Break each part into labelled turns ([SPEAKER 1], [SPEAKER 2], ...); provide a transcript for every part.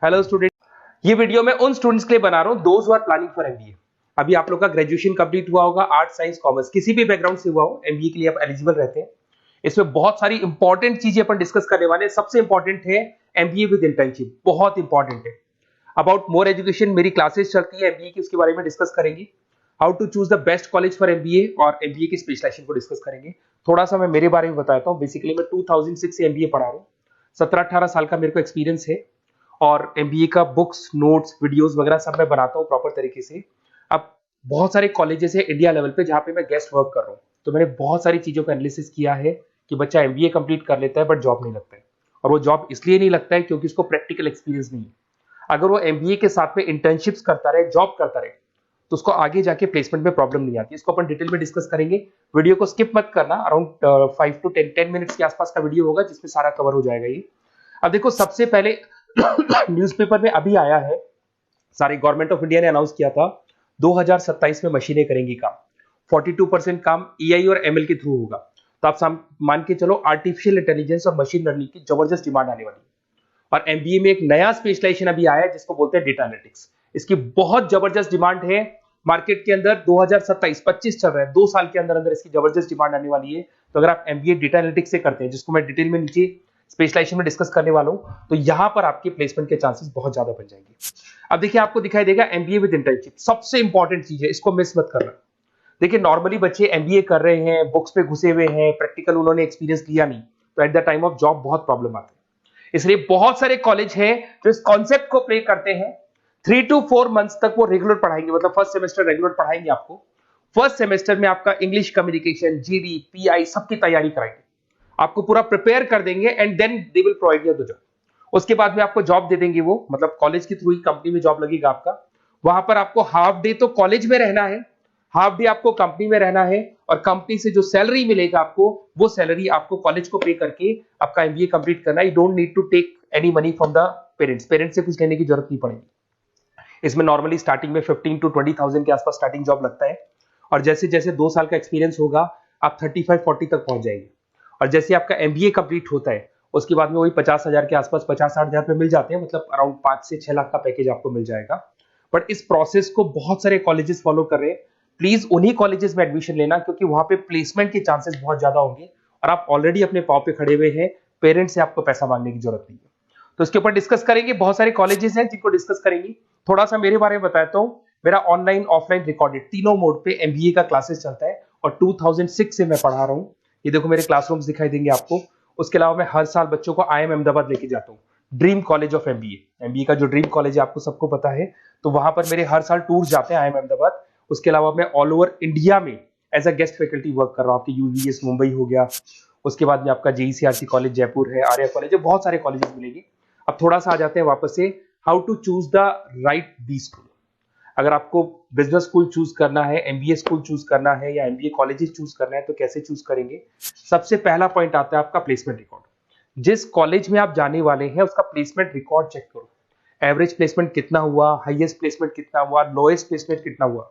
[SPEAKER 1] Hello student, ये video मैं उन स्टूडेंट्स के लिए बना रहा हूँ those who are planning for MBA. अभी आप लोग का ग्रेजुएशन कंप्लीट हुआ होगा, आर्ट साइंस कॉमर्स किसी भी बैकग्राउंड से हुआ हो, एमबीए के लिए आप एलिजिबल रहते हैं। इसमें बहुत सारी इंपॉर्टेंट चीजें अपन डिस्कस करने वाले हैं। सबसे इंपॉर्टेंट है एमबीए विद इंटर्नशिप, बहुत इंपॉर्टेंट है। अबाउट मोर एजुकेशन मेरी क्लासेस चलती है एमबीए की, उसके बारे में डिस्कस करेंगे। How to choose the best college for MBA और एमबीए की स्पेशलाइजेशन को डिस्कस करेंगे। थोड़ा सा मैं मेरे बारे में बताता हूँ। बेसिकली मैं 2006 से एमबीए पढ़ा रहा हूँ। 17-18 साल का मेरे को एक्सपीरियंस है और एमबीए का बुक्स, नोट्स, वीडियोस वगैरह सब मैं बनाता हूँ प्रॉपर तरीके से। अब बहुत सारे कॉलेजेस है इंडिया लेवल पे जहाँ पे मैं गेस्ट वर्क कर रहा हूँ, तो मैंने बहुत सारी चीजों का एनालिसिस किया है कि बच्चा एमबीए कंप्लीट कर लेता है बट जॉब नहीं लगता है। और वो जॉब इसलिए नहीं लगता है क्योंकि उसको प्रैक्टिकल एक्सपीरियंस नहीं है। अगर वो एमबीए के साथ में इंटर्नशिप्स करता रहे, जॉब करता रहे, तो उसको आगे जाके प्लेसमेंट में प्रॉब्लम नहीं आती। इसको अपन डिटेल में डिस्कस करेंगे। वीडियो को स्किप मत करना। अराउंड 5 to 10 मिनट्स के आसपास का वीडियो होगा जिसमें सारा कवर हो जाएगा ये। अब देखो, सबसे पहले न्यूज़पेपर में अभी आया है, सारी गवर्नमेंट ऑफ इंडिया ने अनाउंस किया था 2027 में मशीनें करेंगी काम। 42% काम एआई और एमएल के थ्रू होगा। तो आप मान के चलो आर्टिफिशियल इंटेलिजेंस और मशीन लर्निंग की जबरदस्त डिमांड आने वाली है। और एमबीए में एक नया स्पेशलाइजेशन अभी आया है जिसको बोलते हैं डेटा एनालिटिक्स। इसकी बहुत जबरदस्त डिमांड है मार्केट के अंदर। 2027-25 चल रहा है, 2 साल के अंदर अंदर इसकी जबरदस्त डिमांड आने वाली है। तो अगर आप एमबीए डेटा एनालिटिक्स से करते हैं, जिसको मैं डिटेल में नीचे स्पेशलाइजेशन में डिस्कस करने वाला हूं, तो यहां पर आपके प्लेसमेंट के चांसेस बहुत ज्यादा बन जाएंगे। अब देखिए, आपको दिखाई देगा एमबीए विद इंटर्नशिप सबसे इंपॉर्टेंट चीज है, इसको मिस मत करना। देखिए, नॉर्मली बच्चे एमबीए कर रहे हैं, बुक्स पे घुसे हुए हैं, प्रैक्टिकल उन्होंने एक्सपीरियंस लिया नहीं, तो at the time of job बहुत प्रॉब्लम आती है। इसलिए बहुत सारे कॉलेज हैं जो इस कॉन्सेप्ट को प्ले करते हैं। 3 to 4 मंथ्स तक वो रेगुलर पढ़ाएंगे, मतलब फर्स्ट सेमेस्टर रेगुलर पढ़ाएंगे आपको। फर्स्ट सेमेस्टर में आपका इंग्लिश कम्युनिकेशन, जीडी, पीआई सबकी तैयारी कराएंगे, आपको पूरा प्रिपेयर कर देंगे and then they will provide you the job. उसके बाद में आपको जॉब दे देंगे वो, मतलब कॉलेज के थ्रू ही कंपनी में जॉब लगेगा आपका। वहां पर आपको हाफ डे तो कॉलेज में रहना है, हाफ डे आपको कंपनी में रहना है, और कंपनी से जो सैलरी मिलेगा आपको, वो सैलरी आपको कॉलेज को पे करके आपका एमबीए कंप्लीट करना है। You don't need to take any money from the parents से कुछ लेने की जरूरत नहीं पड़ेगी। इसमें नॉर्मली स्टार्टिंग में 15 to 20,000 के आसपास स्टार्टिंग जॉब लगता है, और जैसे जैसे 2 साल का एक्सपीरियंस होगा आप 35-40 तक पहुंच जाएंगे। और जैसे आपका एमबीए कंप्लीट होता है उसके बाद में वही 50,000 के आसपास, 50-60,000 पे मिल जाते हैं, मतलब अराउंड 5 से 6 लाख का पैकेज आपको मिल जाएगा। बट इस प्रोसेस को बहुत सारे कॉलेजेस फॉलो कर रहे हैं। प्लीज उन्हीं कॉलेजेस में एडमिशन लेना, क्योंकि वहां पे प्लेसमेंट के चांसेस बहुत ज्यादा होंगे और आप ऑलरेडी अपने पांव पे खड़े हुए हैं, पेरेंट्स से आपको पैसा मांगने की जरूरत नहीं है। तो इसके ऊपर डिस्कस करेंगे। बहुत सारे कॉलेजेस हैं जिनको डिस्कस करेंगे। थोड़ा सा मेरे बारे में बताता हूँ। मेरा ऑनलाइन, ऑफलाइन, रिकॉर्डेड तीनों मोड पे एमबीए का क्लासेस चलता है और 2006 से मैं पढ़ा रहा हूँ। ये देखो, मेरे क्लासरूम्स दिखाई देंगे आपको। उसके अलावा मैं हर साल बच्चों को आईएम अहमदाबाद लेके जाता हूँ, dream college of MBA. MBA का जो ड्रीम कॉलेज है आपको सबको पता है, तो वहां पर मेरे हर साल टूर जाते हैं आईएम अहमदाबाद। उसके अलावा मैं ऑल ओवर इंडिया में as a guest faculty work कर रहा हूँ। आपके यूवीएस मुंबई हो गया, उसके बाद में आपका जेईसीआरसी कॉलेज जयपुर है, आर्या कॉलेज है, बहुत सारे कॉलेजेस मिलेंगे। अब थोड़ा सा आ जाते हैं वापस से, how to choose the right B school. अगर आपको बिजनेस स्कूल चूज करना है, एमबीए स्कूल चूज करना है, या एमबीए कॉलेजेस चूज करना है, तो कैसे चूज करेंगे? सबसे पहला पॉइंट आता है आपका प्लेसमेंट रिकॉर्ड। जिस कॉलेज में आप जाने वाले हैं उसका प्लेसमेंट रिकॉर्ड चेक करो। एवरेज प्लेसमेंट कितना हुआ, हाईएस्ट प्लेसमेंट कितना हुआ, लोएस्ट प्लेसमेंट कितना हुआ,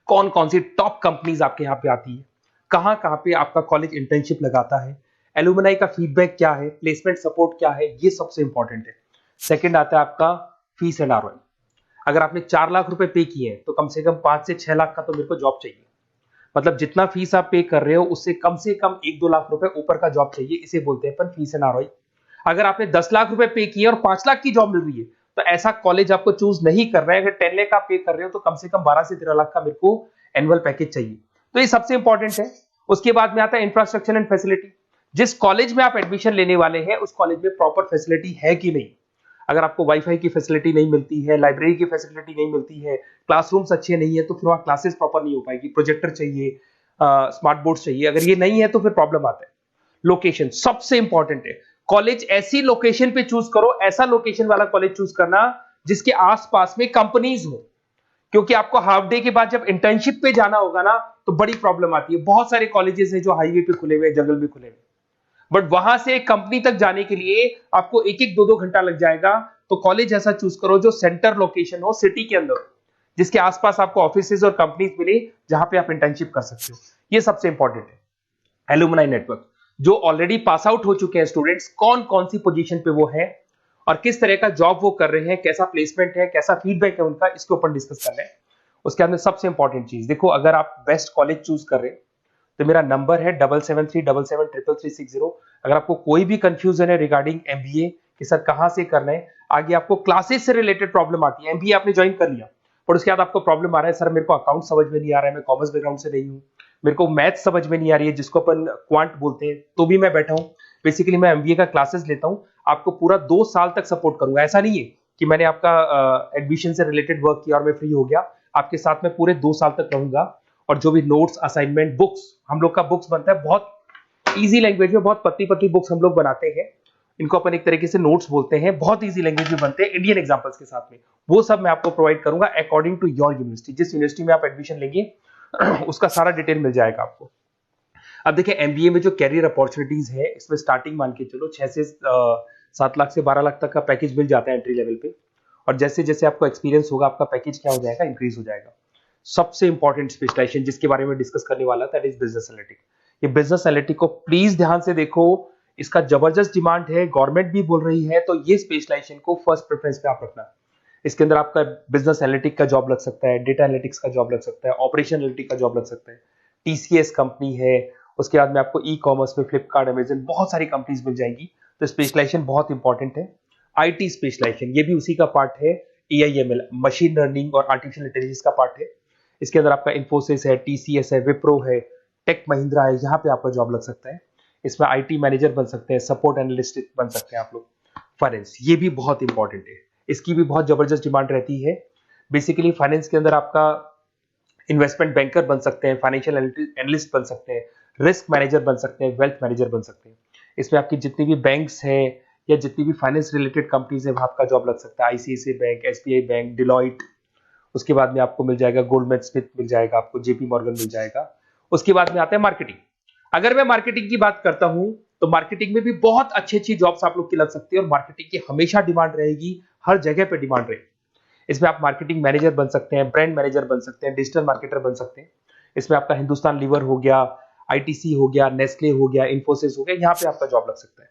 [SPEAKER 1] कौन कौन सी टॉप कंपनीज आपके यहाँ पे आती है, कहाँ कहाँ पे आपका कॉलेज इंटर्नशिप लगाता है, एलुमनाई का फीडबैक क्या है, प्लेसमेंट सपोर्ट क्या है, ये सबसे इंपॉर्टेंट है। सेकंड आता है आपका फीस एंड आरओआई। अगर आपने 4 लाख रुपए पे किए हैं तो कम से कम 5 से 6 लाख का तो मेरे को जॉब चाहिए। मतलब जितना फीस आप पे कर रहे हो उससे कम से कम 1-2 लाख रुपए ऊपर का जॉब चाहिए। इसे बोलते हैं अपन फीस एंड आरओआई। अगर आपने 10 लाख रुपए पे किए और 5 लाख की जॉब मिल रही है, तो ऐसा कॉलेज आपको चूज नहीं कर रहा है। अगर 10 लाख आप पे कर रहे हो तो कम से कम 12 से 13 लाख का मेरे को एनुअल पैकेज चाहिए। तो ये सबसे इंपॉर्टेंट है। उसके बाद में आता है इंफ्रास्ट्रक्चर एंड फैसिलिटी। जिस कॉलेज में आप एडमिशन लेने वाले हैं उस कॉलेज में प्रॉपर फैसिलिटी है कि नहीं। अगर आपको वाईफाई की फैसिलिटी नहीं मिलती है, लाइब्रेरी की फैसिलिटी नहीं मिलती है, क्लासरूम्स अच्छे नहीं है, तो फिर वहां क्लासेस प्रॉपर नहीं हो पाएगी। प्रोजेक्टर चाहिए, स्मार्ट बोर्ड चाहिए। अगर ये नहीं है तो फिर प्रॉब्लम आता है। लोकेशन सबसे इंपॉर्टेंट है। कॉलेज ऐसी लोकेशन पे चूज करो, ऐसा लोकेशन वाला कॉलेज चूज करना जिसके आसपास में कंपनीज हो, क्योंकि आपको हाफ डे के बाद जब इंटर्नशिप पे जाना होगा ना, तो बड़ी प्रॉब्लम आती है। बहुत सारे कॉलेजेस हैं जो हाईवे पे खुले हुए, जंगल में खुले हुए, बट वहां से कंपनी तक जाने के लिए आपको 1-1, 2-2 घंटा लग जाएगा। तो कॉलेज ऐसा चूज करो जो सेंटर लोकेशन हो, सिटी के अंदर, जिसके आसपास आपको ऑफिसेज और कंपनीज मिले जहां पे आप इंटर्नशिप कर सकते हो। ये सबसे इंपॉर्टेंट है। एलुमनाई नेटवर्क, जो ऑलरेडी पास आउट हो चुके हैं स्टूडेंट्स, कौन कौन सी पोजीशन पे वो है और किस तरह का जॉब वो कर रहे हैं, कैसा प्लेसमेंट है, कैसा फीडबैक है उनका, इसके ऊपर डिस्कस करना है। उसके अंदर सबसे इंपॉर्टेंट चीज देखो, अगर आप बेस्ट कॉलेज चूज कर रहे हैं तो मेरा नंबर है 7737733360। अगर आपको कोई भी कंफ्यूजन है रिगार्डिंग एमबीए कि सर कहां से करना है, आगे आपको क्लासेस से रिलेटेड प्रॉब्लम आती है, एमबीए आपने ज्वाइन कर लिया और उसके बाद आपको प्रॉब्लम आ रहा है सर मेरे को अकाउंट समझ में नहीं आ रहा है, मैं कॉमर्स बैकग्राउंड से नहीं हूँ, मेरे को मैथ समझ में नहीं आ रही है जिसको अपन क्वांट बोलते हैं, तो भी मैं बैठा हूँ। बेसिकली मैं एमबीए का क्लासेस लेता हूँ, आपको पूरा 2 साल तक सपोर्ट करूंगा। ऐसा नहीं है कि मैंने आपका एडमिशन से रिलेटेड वर्क किया और मैं फ्री हो गया, आपके साथ में पूरे 2 साल तक रहूंगा। और जो भी नोट्स, असाइनमेंट, बुक्स, हम लोग का बुक्स बनता है बहुत इजी लैंग्वेज में, बहुत पतली पतली बुक्स हम लोग बनाते हैं, इनको अपन एक तरीके से नोट्स बोलते हैं, बहुत इजी लैंग्वेज में बनते हैं इंडियन एग्जांपल्स के साथ में। वो सब मैं आपको प्रोवाइड करूंगा अकॉर्डिंग टू योर यूनिवर्सिटी, जिस यूनिवर्सिटी में आप एडमिशन लेंगे उसका सारा डिटेल मिल जाएगा आपको। अब देखिए एमबीए में जो कैरियर अपॉर्चुनिटीज है, इसमें स्टार्टिंग मान के चलो 6 से 7 लाख से 12 लाख तक का पैकेज मिल जाता है एंट्री लेवल पे। और जैसे जैसे आपको एक्सपीरियंस होगा आपका पैकेज क्या हो जाएगा, इंक्रीज हो जाएगा। सबसे इंपॉर्टेंट स्पेशलाइजेशन जिसके बारे में डिस्कस करने वाला था, दैट इज बिजनेस एनालिटिक। ये बिजनेस एनालिटिक को प्लीज ध्यान से देखो, इसका जबरदस्त डिमांड है, गवर्नमेंट भी बोल रही है, तो ये स्पेशलाइजेशन को फर्स्ट प्रेफरेंस पे आप रखना। इसके अंदर आपका बिजनेस एनालिटिक का जॉब लग सकता है, डेटा एनालिटिक्स का जॉब लग सकता है, ऑपरेशन एनालिटिक का जॉब लग सकता है, टीसीएस कंपनी है, उसके बाद में आपको ई कॉमर्स में फ्लिपकार्ट, अमेजन, बहुत सारी कंपनीज मिल जाएंगी। तो स्पेशलाइजेशन बहुत इंपॉर्टेंट है। आईटी स्पेशलाइजेशन ये भी उसी का पार्ट है, एआईएमएल, मशीन लर्निंग और आर्टिफिशियल इंटेलिजेंस का पार्ट है। इसके अंदर आपका इन्फोसिस है, टीसीएस है, विप्रो है, टेक महिंद्रा है, यहाँ पे आपका जॉब लग सकता है। इसमें आईटी मैनेजर बन सकते हैं, सपोर्ट एनालिस्ट बन सकते हैं आप लोग। फाइनेंस ये भी बहुत इंपॉर्टेंट है, इसकी भी बहुत जबरदस्त डिमांड रहती है। बेसिकली फाइनेंस के अंदर आपका इन्वेस्टमेंट बैंकर बन सकते हैं, फाइनेंशियल एनालिस्ट बन सकते हैं, रिस्क मैनेजर बन सकते हैं, वेल्थ मैनेजर बन सकते हैं। इसमें आपकी जितनी भी बैंक्स हैं या जितनी भी फाइनेंस रिलेटेड कंपनीज है वहां आपका जॉब लग सकता है, ICICI bank, SBI bank, Deloitte. उसके बाद में आपको मिल जाएगा गोल्डमैन स्मिथ मिल जाएगा, आपको जेपी मॉर्गन मिल जाएगा। उसके बाद में आता है मार्केटिंग। अगर मैं मार्केटिंग की बात करता हूं तो मार्केटिंग में भी बहुत अच्छी अच्छी जॉब्स आप लोग की लग सकती है और मार्केटिंग की हमेशा डिमांड रहेगी, हर जगह पे डिमांड रहेगी। इसमें आप मार्केटिंग मैनेजर बन सकते हैं, ब्रांड मैनेजर बन सकते हैं, डिजिटल मार्केटर बन सकते हैं। इसमें आपका हिंदुस्तान लीवर हो गया, आईटीसी हो गया, नेस्ले हो गया, इन्फोसिस हो गया, यहाँ पे आपका जॉब लग सकता है।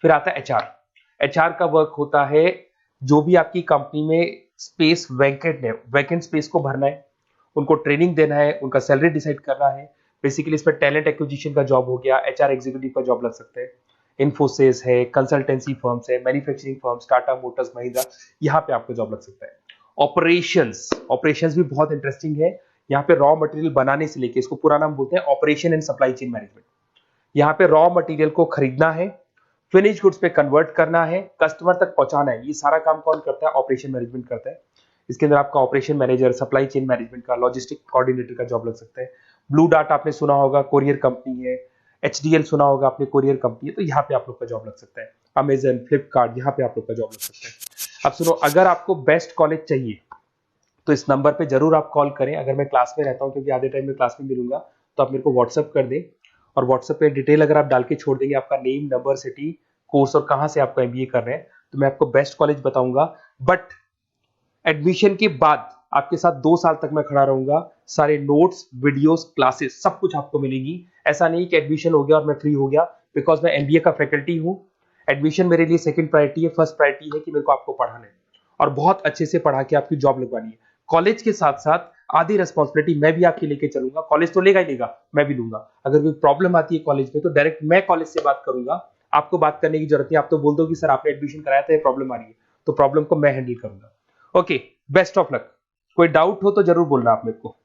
[SPEAKER 1] फिर आता है एचआर। एचआर का वर्क होता है जो भी आपकी कंपनी में स्पेस वैकेंट है, वैकेंट स्पेस को भरना है, उनको ट्रेनिंग देना है, उनका सैलरी डिसाइड करना है। बेसिकली इसमें टैलेंट एक्विजिशन का जॉब हो गया, एचआर एग्जीक्यूटिव का जॉब लग सकता है। इन्फोसिस है, कंसल्टेंसी फर्म्स है, manufacturing firms, Tata Motors, Mahindra, यहाँ पे आपको जॉब लग सकता है। ऑपरेशंस, ऑपरेशंस भी बहुत इंटरेस्टिंग है। यहाँ पे रॉ मटेरियल बनाने से लेके, इसको पूरा नाम बोलते हैं operation and supply chain management. यहाँ पे रॉ मटेरियल को खरीदना है, फिनिश गुड्स पे कन्वर्ट करना है, कस्टमर तक पहुंचाना है, ये सारा काम कौन करता है, ऑपरेशन मैनेजमेंट करता है। इसके अंदर आपका operation manager, supply chain management का, लॉजिस्टिक कोऑर्डिनेटर का जॉब लग सकता है। ब्लू डार्ट आपने सुना होगा, कोरियर कंपनी है। एचडीएल सुना होगा आपने, कोरियर कंपनी है, तो यहाँ पे आप लोग का जॉब लग सकता है। अमेजन, फ्लिपकार्ट, यहाँ पे आप लोग का जॉब लग सकता है। अब सुनो, अगर आपको बेस्ट कॉलेज चाहिए तो इस नंबर पे जरूर आप कॉल करें। अगर मैं क्लास में रहता हूँ, क्योंकि आधे टाइम में क्लास में मिलूंगा, तो आप मेरे को व्हाट्सअप कर दें और व्हाट्सएप पे डिटेल अगर आप डाल के छोड़ देंगे, आपका नेम, नंबर, सिटी, कोर्स और कहां से आपको एमबीए कर रहे हैं, तो मैं आपको बेस्ट कॉलेज बताऊंगा। बट एडमिशन के बाद आपके साथ 2 साल तक मैं खड़ा रहूंगा, सारे नोट्स, वीडियोस, क्लासेस सब कुछ आपको मिलेंगी। ऐसा नहीं कि एडमिशन हो गया और मैं फ्री हो गया, बिकॉज मैं एमबीए का फैकल्टी हूं। एडमिशन मेरे लिए सेकंड प्रायोरिटी है, फर्स्ट प्रायोरिटी है कि मेरे को आपको पढ़ाना है और बहुत अच्छे से पढ़ा के आपकी जॉब लगवानी है। कॉलेज के साथ साथ आधी रिस्पॉन्सिबिलिटी मैं भी आपकी लेके चलूंगा, कॉलेज तो लेगा ही लेगा, मैं भी लूंगा। अगर कोई प्रॉब्लम आती है कॉलेज में तो डायरेक्ट मैं कॉलेज से बात करूंगा, आपको बात करने की जरूरत नहीं। आप तो बोल दो कि सर आपने एडमिशन कराया था, ये प्रॉब्लम आ रही है, तो प्रॉब्लम को मैं हैंडल करूंगा। Okay, best of luck. कोई डाउट हो तो जरूर बोलना आप मेरे को।